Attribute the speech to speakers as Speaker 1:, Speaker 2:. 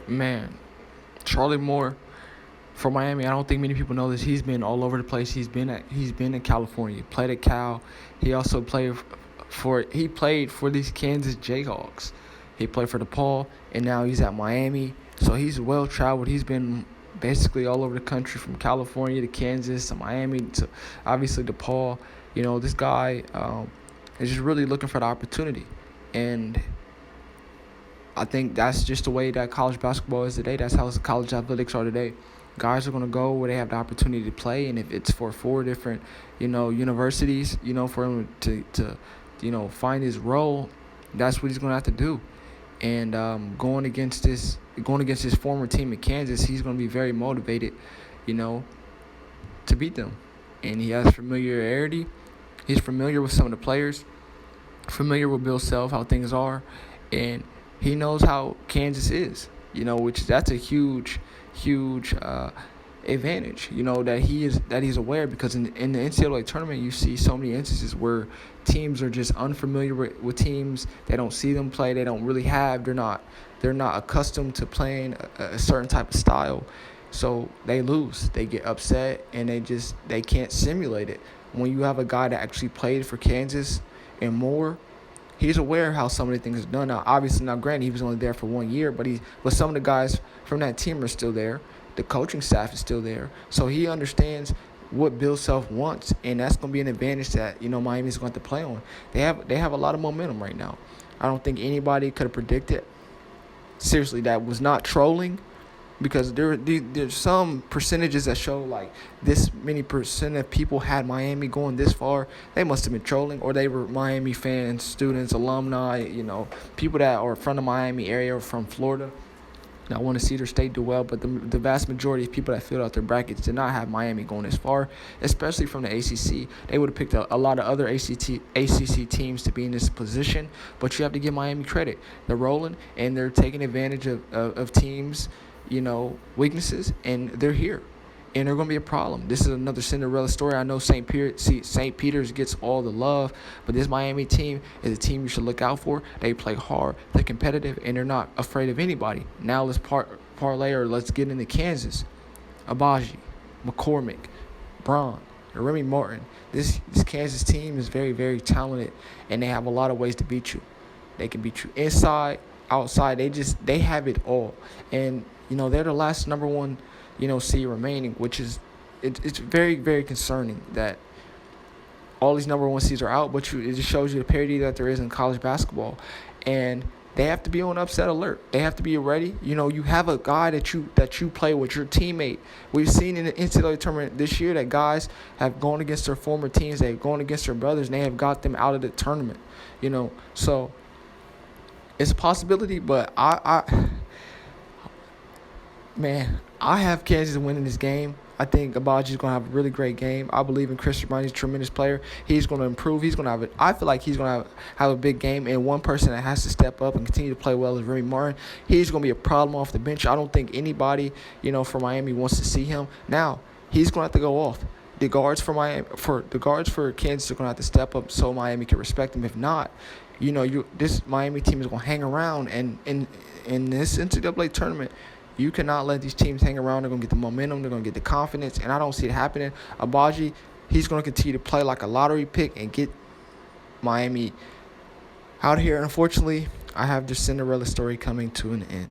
Speaker 1: Man, Charlie Moore for Miami. I don't think many people know this. He's been all over the place. He's been in California. He played at Cal. He also played for these Kansas Jayhawks. He played for DePaul, and now he's at Miami. So he's well traveled. He's been basically all over the country, from California to Kansas to Miami to obviously DePaul. This guy is just really looking for the opportunity, and I think that's just the way that college basketball is today. That's how college athletics are today. Guys are going to go where they have the opportunity to play, and if it's for four different, universities, for him to find his role, that's what he's going to have to do. And going against his former team in Kansas, he's going to be very motivated, you know, to beat them. And he has familiarity. He's familiar with some of the players, familiar with Bill Self, how things are, and he knows how Kansas is. Which that's a huge advantage. That he's aware, because in the NCAA tournament, you see so many instances where teams are just unfamiliar with teams. They don't see them play. They don't really have. They're not accustomed to playing a certain type of style. So they lose. They get upset, and they can't simulate it. When you have a guy that actually played for Kansas and more, he's aware of how some of the things are done. Now, obviously, granted, he was only there for 1 year, but some of the guys from that team are still there. The coaching staff is still there, so he understands what Bill Self wants, and that's going to be an advantage that Miami's going to have to play on. They have a lot of momentum right now. I don't think anybody could have predicted. Seriously, that was not trolling, because there's some percentages that show like this many percent of people had Miami going this far. They must have been trolling, or they were Miami fans, students, alumni, people that are from the Miami area or from Florida that want to see their state do well. But the vast majority of people that filled out their brackets did not have Miami going this far, especially from the ACC. They would have picked a lot of other ACC teams to be in this position, but you have to give Miami credit. They're rolling, and they're taking advantage of teams' weaknesses, and they're here. And they're going to be a problem. This is another Cinderella story. I know St. Peter's gets all the love, but this Miami team is a team you should look out for. They play hard, they're competitive, and they're not afraid of anybody. Now let's parlay, or let's get into Kansas. Abaji, McCormick, Braun, and Remy Martin. This Kansas team is very, very talented, and they have a lot of ways to beat you. They can beat you inside, outside. They have it all. And they're the last number one seed remaining, which is it's very, very concerning that all these number one seeds are out. But it just shows you the parity that there is in college basketball, and they have to be on upset alert. They have to be ready. You have a guy that you play with, your teammate. We've seen in the NCAA tournament this year that guys have gone against their former teams. They've gone against their brothers, and they have got them out of the tournament. So it's a possibility, but I have Kansas winning this game. I think Abaji's going to have a really great game. I believe in Chris Ryan. He's a tremendous player. He's going to improve. He's going to have it. I feel like he's going to have a big game, and one person that has to step up and continue to play well is Remy Martin. He's going to be a problem off the bench. I don't think anybody, from Miami wants to see him. Now, he's going to have to go off. The guards for Kansas are going to have to step up so Miami can respect him. If not, this Miami team is going to hang around, and in this NCAA tournament, you cannot let these teams hang around. They're going to get the momentum. They're going to get the confidence, and I don't see it happening. Abaji, he's going to continue to play like a lottery pick and get Miami out here. Unfortunately, I have the Cinderella story coming to an end.